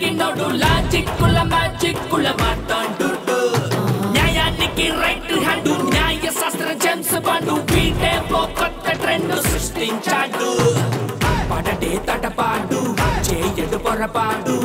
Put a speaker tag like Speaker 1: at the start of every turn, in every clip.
Speaker 1: మింగినోడు లాజిక్కుల మ్యాజిక్కుల మాట్లాడు న్యాయానికి right hand న్యాయ శాస్త్ర జేమ్స్ బాండ్ వీటే ఓ కొత్త ట్రెండ్ సృష్టించాడు పడటే తటపాటు చేయడు పొరపాటు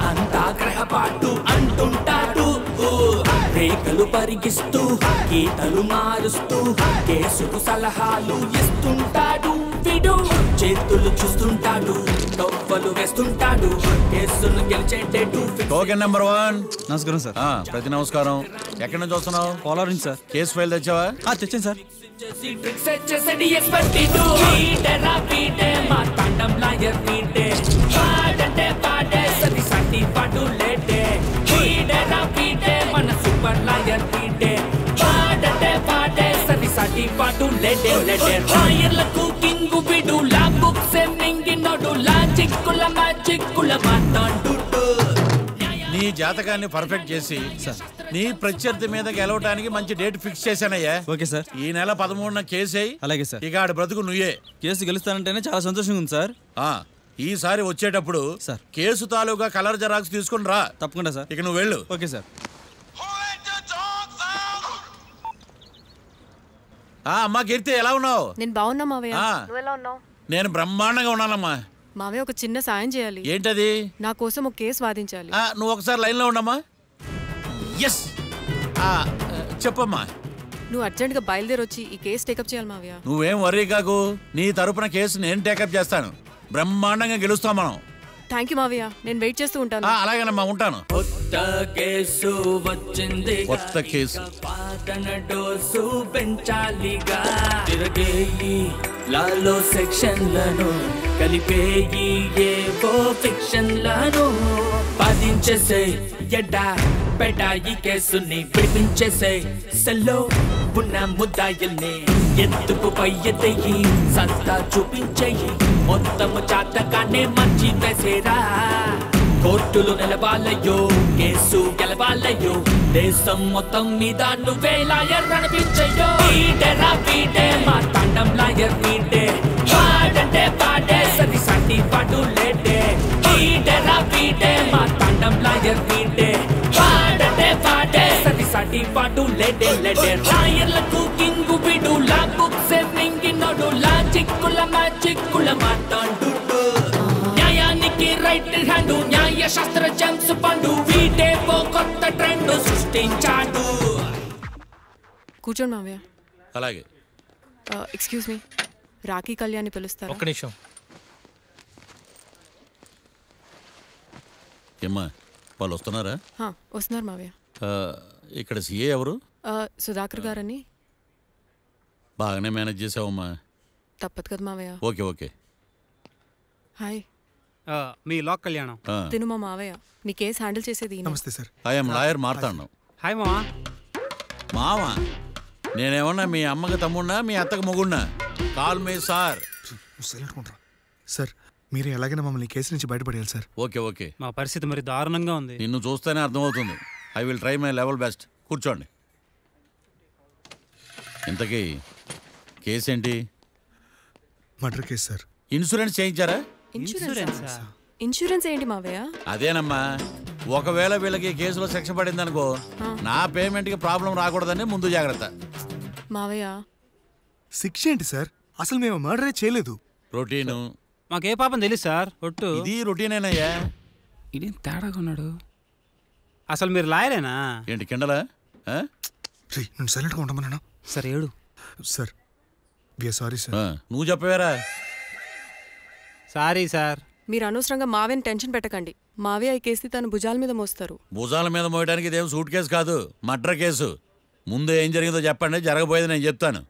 Speaker 1: అంతా గ్రహపాటు అంటుంటాడు రేఖలు పరిగిస్తూ గీతలు మారుస్తూ కేసుకు సలహాలు ఇస్తుంటాడు వీడు చేతులు చూస్తుంటాడు తొవ్వలు వేస్తుంటాడు కేసును గెలిచేటట్టు
Speaker 2: టోకెన్ నెంబర్ 1.
Speaker 3: నమస్కారం సార్.
Speaker 2: ప్రతి నమస్కారం. ఎక్కడి నుంచి వస్తున్నావు?
Speaker 3: పోలవరం నుంచి సార్.
Speaker 2: కేసు ఫైల్ తెచ్చావా?
Speaker 3: తెచ్చాను సార్.
Speaker 2: నీ జాతకాన్ని పర్ఫెక్ట్ చేసి నీ ప్రత్యర్థి మీద గెలవడానికి మంచి డేట్ ఫిక్స్ చేశానయ్యా.
Speaker 3: Okay sir.
Speaker 2: ఈ నెల 13న కేసు అయ్యి.
Speaker 3: అలాగే సార్.
Speaker 2: ఇక ఆడ బ్రతుకు నువ్వే.
Speaker 3: కేసు గెలుస్తానంటేనే చాలా సంతోషంగా ఉంది సార్.
Speaker 2: ఈసారి వచ్చేటప్పుడు సార్ కేసు తాలూకా కలర్ జెరాక్స్ తీసుకుని రా.
Speaker 3: తప్పకుండా సార్.
Speaker 2: ఇక నువ్వు వెళ్ళు.
Speaker 3: Okay sir.
Speaker 2: అమ్మా కీర్తి ఎలా ఉన్నావు?
Speaker 4: నేను బాగున్నా మావయ్య. నువ్వు ఎలా ఉన్నావు?
Speaker 2: నేను బ్రహ్మాండంగా ఉన్నానమ్మా.
Speaker 4: మావయ్య ఒక చిన్న సాయం చేయాలి.
Speaker 2: ఏంటది?
Speaker 4: నా కోసం ఒక కేసు వాదించాలి.
Speaker 2: నువ్వు ఒకసారి లైన్ లో ఉండమ్మా. ఎస్ చెప్పమ్మా.
Speaker 4: నువ్వు అర్జెంట్ గా బయలుదేరి వచ్చి ఈ కేసు టేకప్ చేయాలి మావయ్య.
Speaker 2: నువ్వేం వర్రీ కాకు, నీ తరపున కేసు నేను టేకప్ చేస్తాను. బ్రహ్మాండంగా గెలుస్తాం మనం.
Speaker 4: థ్యాంక్ యూ మావయ్య, నేను వెయిట్ చేస్తూ ఉంటాను.
Speaker 2: అలాగేనమ్మా, ఉంటాను.
Speaker 1: కొత్త కేసు వచ్చింది,
Speaker 2: కొత్త కేసు
Speaker 1: పాతన డోసు పెంచాలిగా. తిరగేయి లాలో సెక్షన్లను, కలిపేయి ఏవో ఫిక్షన్లను, బాధించేసే ఎడ్డా బెటా ఈ కేసుని విడిపించేసే. సెల్లో ఉన్న ముద్దాయిల్ని ఎత్తుకు పై ఎత్తయి, సత్తా చూపించేయి, మొత్తము జాతకాన్ని మంచి వేసేరా. కోర్టులు నిలవాలయ్యో, కేసు గెలవాలయ్యో, దేశం మొత్తం మీద నువ్వే లాయర్ అనిపించయ్యో. వీడేరా వీడే మా తాండం లాయర్ వీడే, పాడంటే పాడే సరి సాటి పాడు లేడే. వీడేరా వీడే మా తాండం లాయర్ వీడే, పాడంటే పాడే సరి సాటి పాడు లేడే లేడే. లాయర్లకు కింగు విడు, లా బుక్స్ మింగినోడు, లాజిక్కుల మ్యాజిక్కుల మాట్లాడు న్యాయానికి రైట్ హ్యాండ్ న్యాయ శాస్త్ర జేమ్స్ బాండ్ వీటే ఓ కొత్త ట్రెండ్ సృష్టించాడు.
Speaker 4: కూర్చోండి మావయ్య.
Speaker 2: అలాగే.
Speaker 4: ఎక్స్క్యూజ్ మీ, రాఖీ కళ్యాణ్ పిలుస్తారా?
Speaker 5: ఒక్క నిమిషం.
Speaker 2: ఏమ్మా వాళ్ళు వస్తున్నారా?
Speaker 4: వస్తున్నారు మావయ్య.
Speaker 2: ఇక్కడ సీఏ ఎవరు?
Speaker 4: సుధాకర్ గారని.
Speaker 2: బాగానే మేనేజ్ చేసావమ్మా.
Speaker 4: తప్పదు కదా మావయ్య.
Speaker 2: Okay okay.
Speaker 4: హాయ్,
Speaker 5: మీ లాక్ కళ్యాణం.
Speaker 4: తిను మా మావయ్య. మీ కేసు హ్యాండిల్ చేసేది.
Speaker 6: నమస్తే sir.
Speaker 2: I'm lawyer Martandam.
Speaker 5: Hi మావా.
Speaker 2: మావా నేనేమన్నా మీ అమ్మకి తమ్ముడినా మీ అత్తకి మొగుడినా? కాల్ మీ సార్.
Speaker 6: సార్ మీరు ఎలాగైనా మమ్మల్ని కేసు నుంచి బయటపడేయాలి సార్.
Speaker 2: Okay okay.
Speaker 5: మా పరిస్థితి మరి దారుణంగా ఉంది.
Speaker 2: నిన్ను చూస్తేనే అర్థమవుతుంది. I will try my level best. కూర్చోండి. ఇంతకీ కేసు ఏంటి?
Speaker 6: Murder case sir.
Speaker 2: ఇన్సూరెన్స్ చేయించారా?
Speaker 4: ఇన్సూరెన్స్ ఏంటి మావయ్య?
Speaker 2: అదేనమ్మా, ఒకవేళ వీళ్ళకి కేసులో శిక్ష పడింది అనుకో, నా పేమెంట్ కి ప్రాబ్లం రాకూడదని ముందు జాగ్రత్త.
Speaker 4: మావయ్య
Speaker 6: శిక్ష ఏంటి సార్? అసలు మేము మర్డరే చేయలేదు.
Speaker 2: రొటీను.
Speaker 5: మాకే పాపం తెలుసు సార్. ఒట్టు
Speaker 2: ఇది రొటీనేనయ్యా.
Speaker 5: ఇదేం తేడాగా ఉన్నాడు. అసలు మీరు లాయరేనా?
Speaker 2: ఏంటి కిండలా?
Speaker 6: నేను సైలెంట్గా ఉంటామన్నా.
Speaker 5: సరే ఏడు.
Speaker 6: Sir we're sorry sir.
Speaker 2: నువ్వు చెప్పవేరా?
Speaker 5: Sorry sir.
Speaker 4: మీరు అనవసరంగా మావేని టెన్షన్ పెట్టకండి. మావయ్య ఈ కేసు తన భుజాల మీద మోస్తారు.
Speaker 2: భుజాల మీద మోయడానికి ఇదేం సూట్ కేసు కాదు, మర్డర్ కేసు. ముందు ఏం జరిగిందో చెప్పండి, జరగబోయేది నేను చెప్తాను.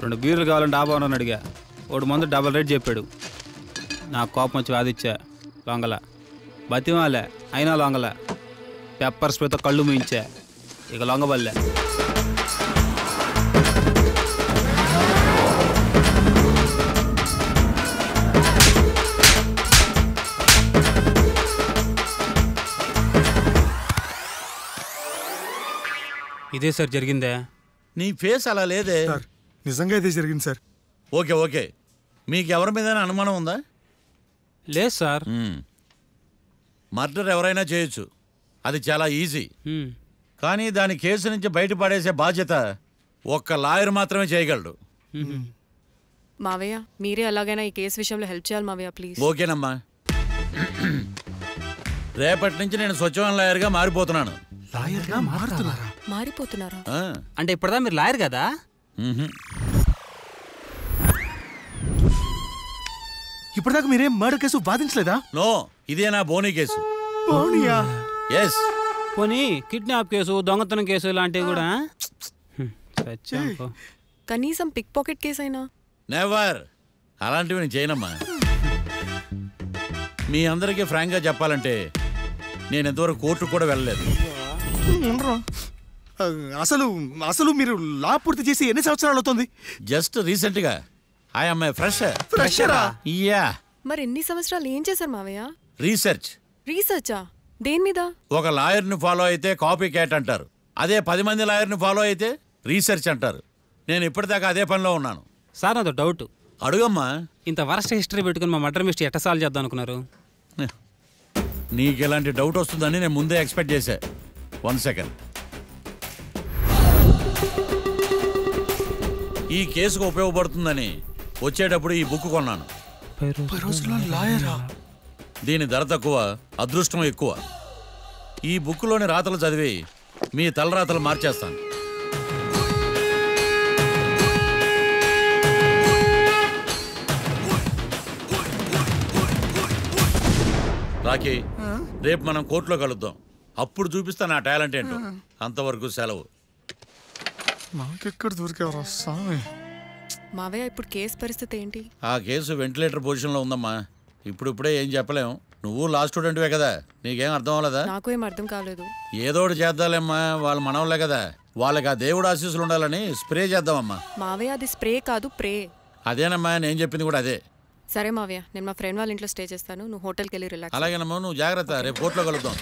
Speaker 5: రెండు బీర్లు కావాలని డాబా అని అడిగా. వాడు ముందు డబల్ రేట్ చెప్పాడు. నాకు కోపం వచ్చి వాదిచ్చా. లొంగల బతిమాలే, అయినా లొంగల. పెప్పర్ స్ప్రేతో కళ్ళు మూయించా. ఇక లొంగబల్లే. ఇదే సార్ జరిగిందే.
Speaker 2: నీ ఫేస్ అలా లేదే.
Speaker 6: సార్ నిజంగా ఇదే జరిగింది సార్.
Speaker 2: ఓకే ఓకే, మీకు ఎవరి మీద అనుమానం ఉందా?
Speaker 5: లేదు సార్.
Speaker 2: మర్డర్ ఎవరైనా చేయొచ్చు, అది చాలా ఈజీ. కానీ దాని కేసు నుంచి బయటపడేసే బాధ్యత ఒక్క లాయర్ మాత్రమే చేయగలడు.
Speaker 4: మావయ్య మీరే ఎలాగైనా ఈ కేసు విషయంలో హెల్ప్ చేయాలి మావయ్య ప్లీజ్.
Speaker 2: ఓకేనమ్మా, రేపటి నుంచి నేను స్వచ్ఛమైన లాయర్గా మారిపోతున్నాను.
Speaker 6: లాయర్గా మారుతున్నారా?
Speaker 4: మారిపోతున్నారా?
Speaker 5: అంటే ఇప్పుడుదా మీరు లాయర్ కదా?
Speaker 6: ఇప్పటిదాకా మీరేం మర్డర్ కేసు వాదించలేదా?
Speaker 2: నో, ఇదే నా బోనీ కేసు.
Speaker 6: బోనియా?
Speaker 2: ఎస్.
Speaker 5: పోనీ కిడ్నాప్ కేసు, దొంగతనం కేసు ఇలాంటివి కూడా?
Speaker 4: కనీసం పిక్ పాకెట్ కేసు అయినా?
Speaker 2: నెవర్, అలాంటివి నేను చేయనమ్మా. మీ అందరికీ ఫ్రాంక్గా చెప్పాలంటే నేను ఎంతవరకు కోర్టుకు కూడా వెళ్ళలేదు.
Speaker 6: అసలు అసలు మీరు లా పూర్తి చేసి ఎన్ని సంవత్సరాలు అవుతుంది?
Speaker 2: జస్ట్ రీసెంట్గా ఐఎమ్ ఏ ఫ్రెషర్.
Speaker 6: ఫ్రెషరా?
Speaker 2: యా.
Speaker 4: మరి ఎన్ని సంవత్సరాలు ఏం చేశారు మావయ్య?
Speaker 2: రీసెర్చ్.
Speaker 4: రీసెర్చా? దేని మీద?
Speaker 2: ఒక లాయర్ని ఫాలో అయితే కాపీ క్యాట్ అంటారు, అదే 10 మంది లాయర్ని ఫాలో అయితే రీసెర్చ్ అంటారు. నేను ఇప్పటిదాకా అదే పనిలో ఉన్నాను.
Speaker 5: సార్ నాతో డౌట్.
Speaker 2: అడుగమ్మా.
Speaker 5: ఇంత వరస్ట్ హిస్టరీ పెట్టుకుని మా మర్డర్ మిస్టరీ ఎట్ట సాల్వ్ చేద్దాం అనుకున్నారు?
Speaker 2: నీకు ఎలాంటి డౌట్ వస్తుందని నేను ముందే ఎక్స్పెక్ట్ చేశా. 1 సెకండ్. ఈ కేసుకు ఉపయోగపడుతుందని వచ్చేటప్పుడు ఈ బుక్ కొన్నాను. దీని ధర తక్కువ, అదృష్టం ఎక్కువ. ఈ బుక్లోని రాతలు చదివి మీ తలరాతలు మార్చేస్తాను. రాకీ, రేపు మనం కోర్టులో కలుద్దాం. అప్పుడు చూపిస్తా నా టాలెంట్ ఏంటో. అంతవరకు సెలవు.
Speaker 6: నాకెక్కడ దొరికేవరా స్వామి?
Speaker 4: మావయ్య ఇప్పుడు కేసు పరిస్థితి ఏంటి?
Speaker 2: ఆ కేసు వెంటిలేటర్ పొజిషన్లో ఉందమ్మా. ఇప్పుడే ఏం చెప్పలేం. నువ్వు లా స్టూడెంట్వే కదా, నీకేం అర్థం అవ్వలేదా?
Speaker 4: నాకు ఏం అర్థం కాలేదు.
Speaker 2: ఏదో ఒకటి చేద్దాలేమ్మా, వాళ్ళు మనవలే కదా, వాళ్ళకి ఆ దేవుడు ఆశీస్సులు ఉండాలని స్ప్రే చేద్దామమ్మా.
Speaker 4: మావయ్య అది స్ప్రే కాదు, ప్రే.
Speaker 2: అదేనమ్మా, నేను చెప్పింది కూడా అదే.
Speaker 4: సరే మావయ్య, నేను మా ఫ్రెండ్ వాళ్ళ ఇంట్లో స్టే చేస్తాను, నువ్వు హోటల్కి వెళ్ళి రిలాక్స్.
Speaker 2: అలాగేనమ్మా, నువ్వు జాగ్రత్త. రేపు కోర్టులో కలుద్దాం.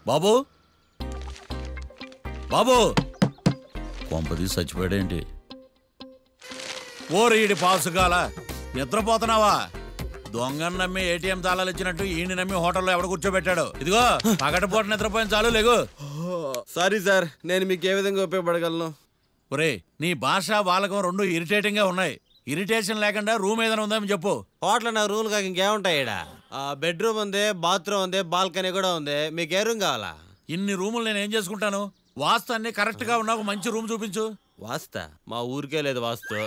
Speaker 2: బాబు, బాబు, కొంపది చచ్చిపోయాడేంటి? ఓరీడి పాసుగాల, నిద్రపోతున్నావా? దొంగను నమ్మి ఏటీఎం తాళాలు ఇచ్చినట్టు ఈయన నమ్మి హోటల్లో ఎవడ కూర్చోబెట్టాడు? ఇదిగో పగటిపూట నిద్రపోయిన చాలు, లేగు.
Speaker 7: సారీ సార్, నేను మీకు ఏ విధంగా ఉపయోగపడగలను?
Speaker 2: ఒరే, నీ భాష వాలకం రెండు ఇరిటేటింగ్ గా ఉన్నాయి. ఇరిటేషన్ లేకుండా రూమ్ ఏదైనా ఉందని చెప్పు.
Speaker 7: హోటల్ నా రూల్ కాక ఇంకేముంటాయి? బెడ్రూమ్ ఉంది, బాత్రూమ్ ఉంది, బాల్కనీ కూడా ఉంది. మీకు ఏ రూమ్ కావాలా?
Speaker 2: ఇన్ని రూములు నేను ఏం చేసుకుంటాను? వాస్తు అన్ని కరెక్ట్ గా ఉన్న ఒక మంచి రూమ్ చూపించు.
Speaker 7: వాస్తా? మా ఊరికే లేదు వాస్తు.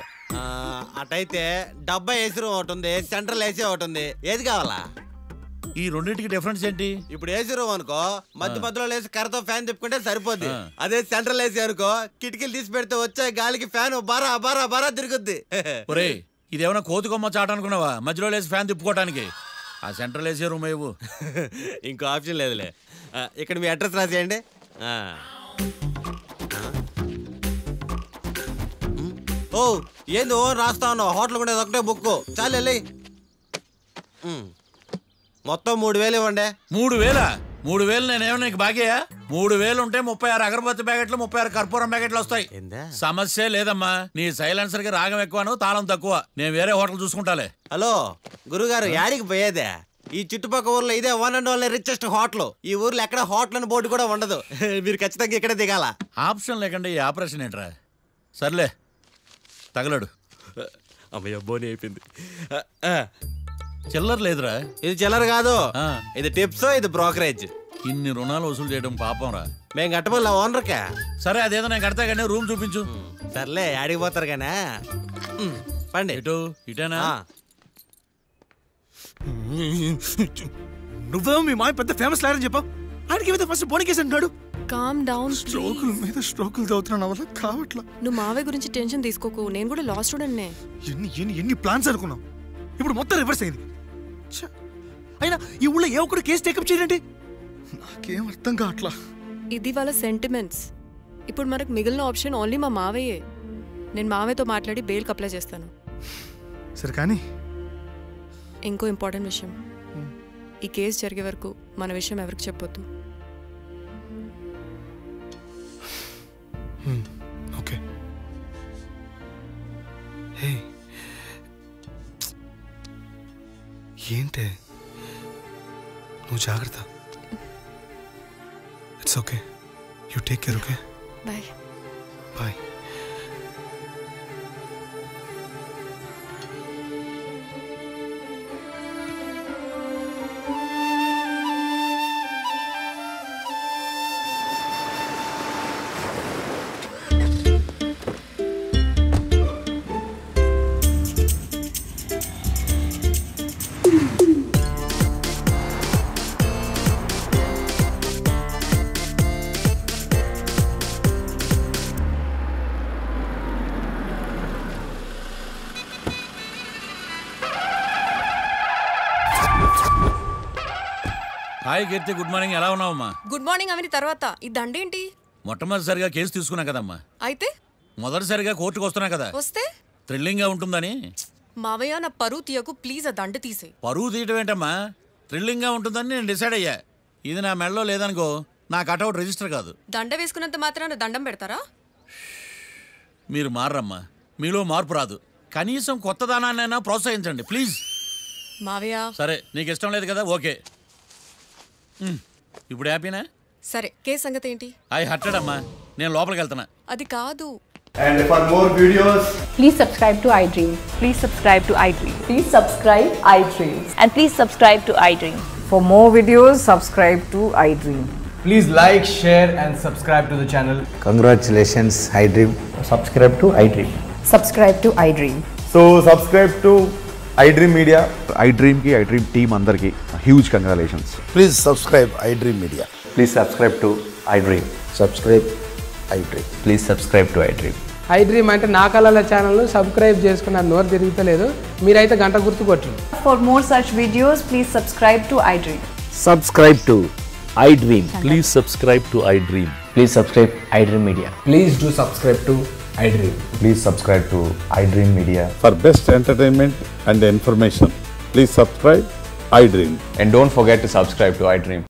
Speaker 7: అటైతే డబ్బా ఏసీ రూమ్ ఒకటి ఉంది, సెంట్రల్ ఏసీ ఒకటి ఉంది. ఏది కావాలా?
Speaker 2: ఈ రెండింటికి డిఫరెన్స్ ఏంటి?
Speaker 7: ఇప్పుడు ఏసీ రూమ్ అనుకో, మధ్యలో లేసి కర్రతో ఫ్యాన్ తిప్పుకుంటే సరిపోద్ది. అదే సెంట్రల్ ఏసీ అనుకో, కిటికీలు తీసి పెడితే వచ్చే గాలికి ఫ్యాన్ బారా బారా బారా తిరుగుద్ది.
Speaker 2: ఒరే, ఇదేమన్నా కోతికొమ్మ చాట అనుకున్నావా మధ్యలో లేసి ఫ్యాన్ తిప్పుకోవటానికి? ఆ సెంట్రల్ ఏసీ రూమ్ ఇవ్వు.
Speaker 7: ఇంకో ఆప్షన్ లేదులే. ఇక్కడ మీ అడ్రస్ రాసేయండి. ఓ ఏంది ఓ రాస్తా ఉన్నావు? హోటల్ కూడా ఒకటే బుక్ చాలు వెళ్ళి. మొత్తం 3000 ఇవ్వండి.
Speaker 2: 3000? 3000 నేనేమన్నా నీకు బాగేయా? 3000 ఉంటే 36 అగరబత్తి ప్యాకెట్లు, 36 కర్పూరం ప్యాకెట్లు వస్తాయి. సమస్య లేదమ్మా. నీ సైలెన్సర్ కి రాగం ఎక్కువను, తాళం తక్కువ. నేను వేరే హోటల్ చూసుకుంటాలే.
Speaker 7: హలో గురుగారు, యాడికి పోయేదే? ఈ చుట్టుపక్కల ఊర్లో ఇదే one and only richest hotel. ఈ ఊర్లో ఎక్కడ హోటల్ అని బోర్డు కూడా ఉండదు. మీరు ఖచ్చితంగా ఇక్కడే దిగాల.
Speaker 2: ఆప్షన్ లేకుండా ఈ ఆపరేషన్ ఏంట్రా? సర్లే, తగలడు.
Speaker 7: అమ్మయ్య, బోని అయిపోయింది.
Speaker 2: చిల్లర లేదురా.
Speaker 7: ఇది చిల్లర కాదు, ఇది టిప్స్, ఇది బ్రోకరేజ్.
Speaker 2: ఇన్ని రుణాలు వసూలు చేయడం పాపం రా.
Speaker 7: మేము కట్టబోలే ఓనర్కే.
Speaker 2: సరే, అదేదో నేను కడతా కానీ రూమ్ చూపించు.
Speaker 7: సర్లే, యాడికి పోతారు కానీ పండి.
Speaker 2: ఇటు ఇటేనా?
Speaker 6: నువ్వే మీ మాయ పెద్ద ఫేమస్ లాయర్ అని చెప్పావు. ఆడికి ఫస్ట్ బోని కేసు అంటున్నాడు.
Speaker 4: Calm down.
Speaker 6: స్ట్రోకుల మీద స్ట్రోకులు తవ్వుతున్నా వల్ల కావట్లా.
Speaker 4: నువ్వు మావయ్య గురించి టెన్షన్ తీసుకోకు, నేను కూడా లా స్టూడెంట్నే.
Speaker 6: ఎన్ని ప్లాన్స్ అనుకున్నావు, ఇప్పుడు మొత్తం రివర్స్ అయింది. అయినా ఈ ఊళ్ళో ఏ ఒక్కడు కేసు టేకప్ చేయడండి. నాకేం అర్థం కావట్లా.
Speaker 4: ఇది వాళ్ళ సెంటిమెంట్స్. ఇప్పుడు మనకు మిగిలిన ఆప్షన్ ఓన్లీ మా మావయ్యే. నేను మావయ్యతో మాట్లాడి బెయిల్కి అప్లై చేస్తాను.
Speaker 6: సరే కానీ
Speaker 4: ఇంకో ఇంపార్టెంట్ విషయం, ఈ కేసు జరిగే వరకు మన విషయం ఎవరికి చెప్పొద్దు.
Speaker 6: ఓకే. హే, ఏంటే నువ్వు జాగ్రత్త. It's okay, you take care. Okay,
Speaker 4: bye.
Speaker 6: Bye.
Speaker 2: Hi Keerthi, good morning. ఎలా ఉన్నావమ్మా?
Speaker 4: గుడ్ మార్నింగ్ అవని తర్వాత ఈ దండేంటి?
Speaker 2: మొట్టమొదటిసారిగా కేసు తీసుకున్నా కదమ్మా.
Speaker 4: అయితే
Speaker 2: మొదటిసారిగా కోర్టుకు వస్తున్నా కదా,
Speaker 4: వస్తే
Speaker 2: థ్రిల్లింగ్ గా ఉంటుందని.
Speaker 4: మావయ్య నా పరువు తీయకు ప్లీజ్, ఆ దండ తీసే.
Speaker 2: పరువు తీయటం ఏంటమ్మా, థ్రిల్లింగ్ గా ఉంటుందని నేను డిసైడ్ అయ్యా. ఇది నా మెడలో లేదనుకో, నా కటౌట్ రిజిస్టర్ కాదు.
Speaker 4: దండ వేసుకున్నంత మాత్రాన దండం పెడతారా?
Speaker 2: మీరు మారమ్మా, మీలో మార్పు రాదు. కనీసం కొత్త దానాన్నైనా ప్రోత్సహించండి ప్లీజ్.
Speaker 4: మావయ్య
Speaker 2: సరే, నీకు ఇష్టం లేదు కదా, ఓకే. ఇప్పుడు హ్యాపీనా?
Speaker 4: సరే, కేసు సంగతి ఏంటి?
Speaker 2: ఐ హర్టెడ్ అమ్మా, నేను లోపలికి వెళ్తున్నా.
Speaker 4: అది కాదు.
Speaker 8: And for more videos,
Speaker 9: please subscribe to iDream.
Speaker 10: Please subscribe to iDream.
Speaker 9: Please subscribe iDream.
Speaker 10: And please subscribe to iDream.
Speaker 9: For more videos, subscribe to iDream.
Speaker 8: please like, share and subscribe to the channel.
Speaker 11: Congratulations, iDream.
Speaker 8: Subscribe to iDream.
Speaker 9: Subscribe to iDream.
Speaker 8: So subscribe to iDream Media.
Speaker 11: iDream ki iDream team andarki huge congratulations.
Speaker 12: Please subscribe iDream Media.
Speaker 11: Please subscribe to iDream.
Speaker 12: Subscribe iDream.
Speaker 11: Please subscribe to iDream.
Speaker 13: iDream అంటే నా కళల channel subscribe చేసుకున్న నోరు తిరుగుతలేదు, మీరైతే గంట గుర్తు కొట్టండి.
Speaker 9: For more such videos, please subscribe to iDream.
Speaker 11: Subscribe to iDream. Please subscribe to iDream.
Speaker 10: Please subscribe iDream Media.
Speaker 8: Please do subscribe to iDream.
Speaker 11: Please subscribe to iDream Media.
Speaker 14: For best entertainment and information, please subscribe iDream.
Speaker 11: And don't forget to subscribe to iDream.